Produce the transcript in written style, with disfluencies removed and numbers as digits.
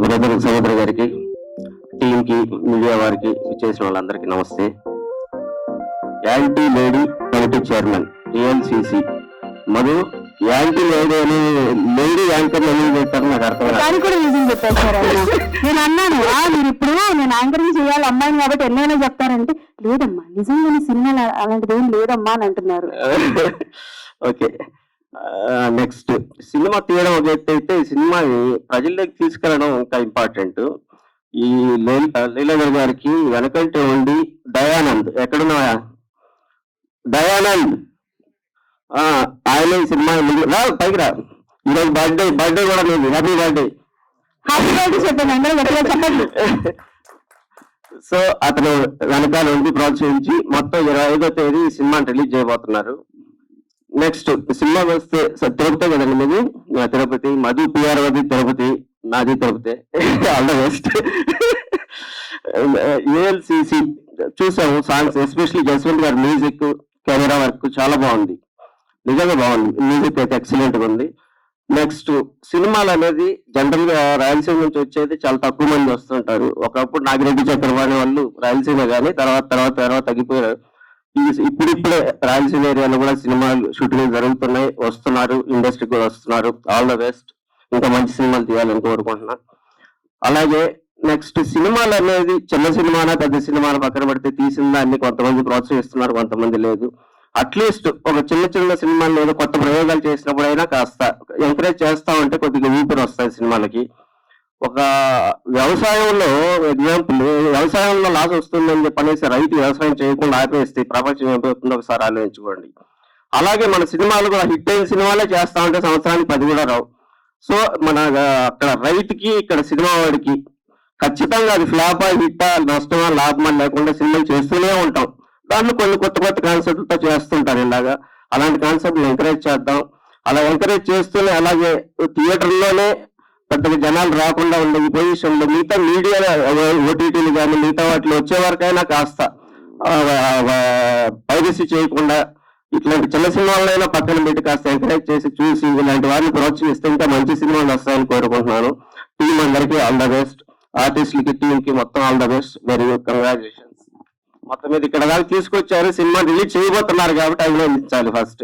Brother సముద్ర గారికి, టీంకి, మీడియా వారికి చేసిన వాళ్ళందరికీ నమస్తే. Anti lady committee chairman ALCC Madhu. Anti lady అని లేడీ యాంకర్ ఎందుకు పెట్టారు నాకు అర్థం దానికి కూడా రీజన్ చెప్పారు సార్. నేను అన్నాను మీరు ఇప్పుడు నేను యాంకరింగ్ చేయాలి అమ్మాయిని కాబట్టి ఎన్నైనా చెప్తారంటే లేదమ్మా నిజంగానే సినిమాలు అలాంటిది ఏం లేదమ్మా అని అంటున్నారు. ఓకే, నెక్స్ట్ సినిమా తీయడం ఒక ఎత్తు అయితే సినిమాని ప్రజల్లోకి తీసుకెళ్ళడం ఇంకా ఇంపార్టెంట్. ఈ లీలాధర్ గారికి వెనకంటే ఉండి దయానంద్ ఎక్కడున్నా దయానంద్ ఆయన ఈ సినిమా పైకి రా. ఈరోజు బర్త్డే కూడా లేదు. Happy birthday. హ్యాపీ బర్త్డే చెప్పండి అందరూ గట్టిగా చెప్పండి. సో అతను వెనకాల ఉండి ప్రోత్సహించి మొత్తం 25వ తేదీ సినిమాని రిలీజ్ చేయబోతున్నారు. నెక్స్ట్ సినిమా వస్తే తిరుపతి కదండి మీది, తిరుపతి. మధు పిఆర్ వది తిరుపతి, నాది Tirupati. All the best. ALCC చూసాము సాంగ్స్, ఎస్పెషల్లీ జస్వంత్ గారి మ్యూజిక్, కెమెరా వర్క్ చాలా బాగుంది, నిజంగా బాగుంది. మ్యూజిక్ అయితే ఎక్సలెంట్ గా ఉంది. నెక్స్ట్ సినిమాలు అనేది జనరల్ గా రాయలసీమ నుంచి వచ్చేది చాలా తక్కువ మంది వస్తుంటారు. ఒకప్పుడు నాగిరెడ్డి చక్రపాణి వాళ్ళు రాయలసీమ కానీ తర్వాత తగ్గిపోయారు. ఇప్పుడిప్పుడే రాయలసీమ ఏరియాలో కూడా సినిమాలు షూటింగ్ జరుగుతున్నాయి, వస్తున్నారు, ఇండస్ట్రీకి కూడా వస్తున్నారు. All the best. ఇంకా మంచి సినిమాలు తీయాలని కోరుకుంటున్నా. అలాగే నెక్స్ట్ సినిమాలు అనేది చిన్న సినిమానా పెద్ద సినిమాన పక్కన పెడితే తీసిన దాన్ని కొంతమంది ప్రోత్సహిస్తున్నారు, కొంతమంది లేదు. అట్లీస్ట్ ఒక చిన్న సినిమాలు ఏదో కొత్త ప్రయోగాలు చేసినప్పుడైనా కాస్త ఎంకరేజ్ చేస్తా ఉంటే కొద్దిగా ఊపిరి వస్తాయి సినిమాలకి. ఒక వ్యవసాయంలో ఎగ్జాంపుల్, వ్యవసాయంలో లాస్ వస్తుందని చెప్పనేసి రైతు వ్యవసాయం చేయకుండా ఆపేస్తే ప్రపంచం ఏమైపోతుందో ఒకసారి ఆలోచించుకోండి. అలాగే మన సినిమాలు కూడా హిట్ అయిన సినిమాలే చేస్తా ఉంటే సంవత్సరానికి 10 కూడా రావు. సో మన అక్కడ రైతుకి ఇక్కడ సినిమా వాడికి ఖచ్చితంగా అది ఫ్లాపా హిట్టా నష్టమా లాభమా లేకుండా సినిమాలు చేస్తూనే ఉంటాం. దాంట్లో కొన్ని కొత్త కాన్సెప్ట్లతో చేస్తుంటారు. ఇలాగా అలాంటి కాన్సెప్ట్లు ఎంకరేజ్ చేద్దాం. అలా ఎంకరేజ్ చేస్తూనే అలాగే థియేటర్లోనే పెద్దగా జనాలు రాకుండా ఉండే ఈ పొజిషన్లో మిగతా మీడియా ఓటీటీలు కానీ మిగతా వాటిలో వచ్చే వరకైనా కాస్త పైరసీ చేయకుండా ఇట్లాంటి చిన్న సినిమాలైనా పక్కన పెట్టి కాస్త ఎంకరేజ్ చేసి చూసి ఇలాంటి వారిని ప్రోత్సహిస్తే ఇంకా మంచి సినిమాలు వస్తాయని కోరుకుంటున్నాను. టీం అందరికీ ఆల్ ద బెస్ట్. ఆర్టిస్టులకి, టీంకి మొత్తం all the best. Very good, congratulations. మొత్తం మీద ఇక్కడ దాకా తీసుకొచ్చారు, సినిమా రిలీజ్ చేయబోతున్నారు కాబట్టి అభినందించాలి ఫస్ట్.